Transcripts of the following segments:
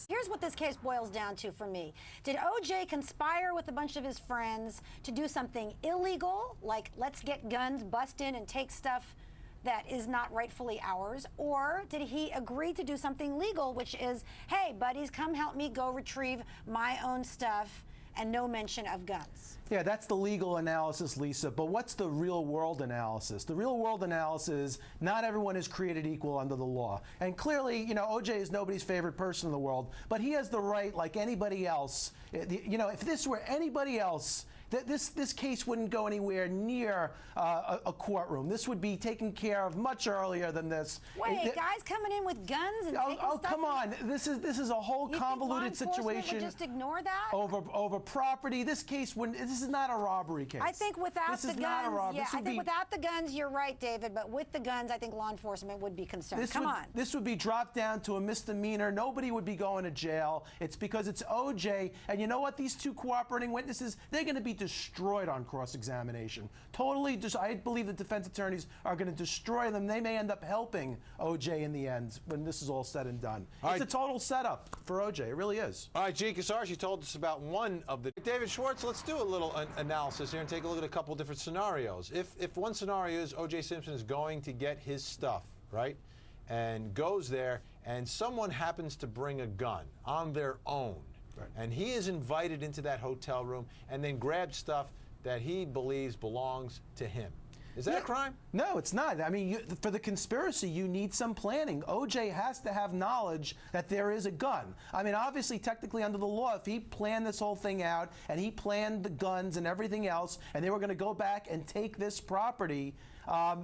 Here's what this case boils down to for me. Did O.J. conspire with a bunch of his friends to do something illegal, like let's get guns, bust in and take stuff that is not rightfully ours? Or did he agree to do something legal, which is, hey, buddies, come help me go retrieve my own stuff, and no mention of guns? Yeah, that's the legal analysis, Lisa. But what's the real world analysis? The real world analysis is not everyone is created equal under the law. And clearly, O.J. is nobody's favorite person in the world, but he has the right, like anybody else. If this were anybody else, this case wouldn't go anywhere near a courtroom. This would be taken care of much earlier than this. Wait, guys coming in with guns and taking stuff? Come on! This is a whole convoluted situation. Would just ignore that over property. This case wouldn't. This is not a robbery case. I think without this the is guns, not a robbery. yeah, I think without the guns, you're right, David. But with the guns, I think law enforcement would be concerned. This would be dropped down to a misdemeanor. Nobody would be going to jail. It's because it's O.J. And you know what? These two cooperating witnesses, they're going to be destroyed on cross-examination. Totally. I believe the defense attorneys are going to destroy them. They may end up helping O.J. in the end when this is all said and done. It's a total setup for O.J. It really is. All right, Gene Cassars, you told us about one of the. David Schwartz, let's do a little analysis here and take a look at a couple different scenarios. If one scenario is O.J. Simpson is going to get his stuff, right, and goes there, and someone happens to bring a gun on their own, right, and he is invited into that hotel room and then grabs stuff that he believes belongs to him. Is that a crime? No, it's not. I mean, for the conspiracy, you need some planning. O.J. has to have knowledge that there is a gun. I mean, obviously, technically, under the law, if he planned this whole thing out and he planned the guns and everything else, and they were going to go back and take this property,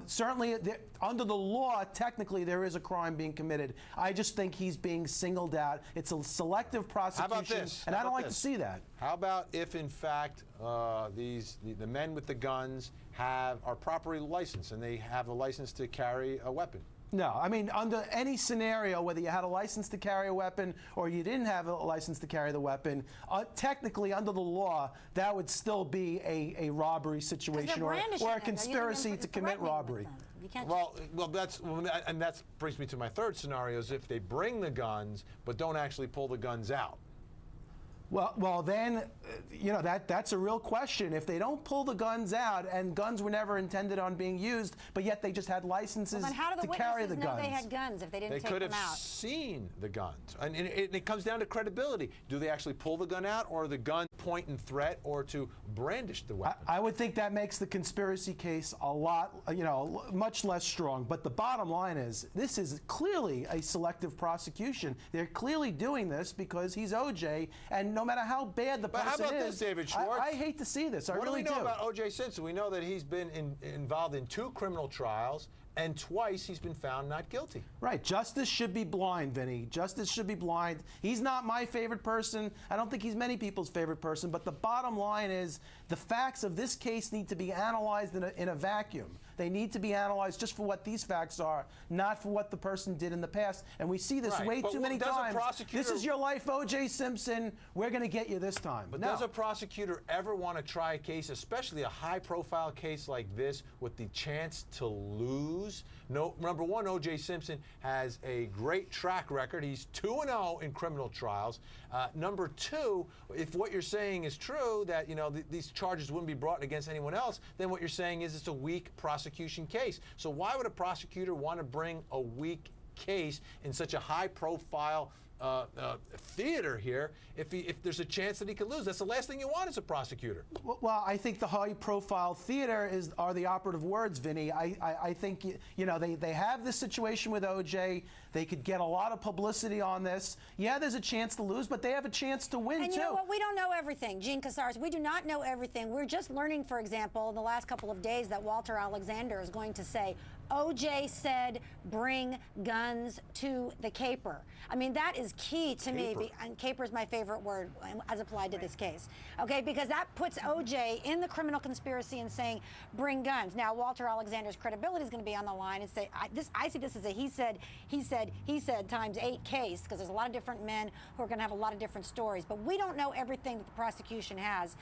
certainly, under the law, technically, there is a crime being committed. I just think he's being singled out. It's a selective prosecution. How about this? And I don't like to see that. How about if, in fact, the men with the guns are properly licensed and they have a license to carry a weapon? No, I mean, under any scenario, whether you had a license to carry a weapon or you didn't have a license to carry the weapon, technically, under the law, that would still be a robbery situation or a conspiracy to commit robbery. Well, that brings me to my third scenario: is if they bring the guns but don't actually pull the guns out. Well, then, that's a real question. If they don't pull the guns out, and guns were never intended on being used, but yet they just had licenses to carry the guns. Know they had guns if they didn't take them out? They could have seen the guns. And it comes down to credibility. Do they actually pull the gun out, or the gun point and threat, or to brandish the weapon? I would think that makes the conspiracy case a lot, much less strong. But the bottom line is, this is clearly a selective prosecution. They're clearly doing this because he's O.J., and no matter how bad the person is. But how about this, David Schwartz? I hate to see this. I really do. What do we know about O.J. Simpson? We know that he's been involved in 2 criminal trials, and twice he's been found not guilty. Right. Justice should be blind, Vinny. Justice should be blind. He's not my favorite person. I don't think he's many people's favorite person. But the bottom line is the facts of this case need to be analyzed in a vacuum. They need to be analyzed just for what these facts are, not for what the person did in the past. And we see this way too many times. This is your life, O.J. Simpson. We're going to get you this time. But does a prosecutor ever want to try a case, especially a high-profile case like this, with the chance to lose? No. Number one, O.J. Simpson has a great track record. He's 2-0 in criminal trials. Number two, if what you're saying is true, that these charges wouldn't be brought against anyone else, then what you're saying is it's a weak prosecution case. So why would a prosecutor want to bring a weak case in such a high-profile theater here if there's a chance that he could lose? That's the last thing you want as a prosecutor. Well, I think the high-profile theater are the operative words, Vinny. I think they have this situation with O.J. They could get a lot of publicity on this. Yeah, there's a chance to lose, but they have a chance to win, too. And you know what? We don't know everything, Gene Cassars. We do not know everything. We're just learning, for example, in the last couple of days that Walter Alexander is going to say, O.J. said, bring guns to the caper. I mean, that is key to me, and caper is my favorite word as applied to this case. Okay, because that puts O.J. in the criminal conspiracy and saying, bring guns. Now, Walter Alexander's credibility is going to be on the line and say, I see this as a he said times 8 case, because there's a lot of different men who are going to have a lot of different stories. But we don't know everything that the prosecution has.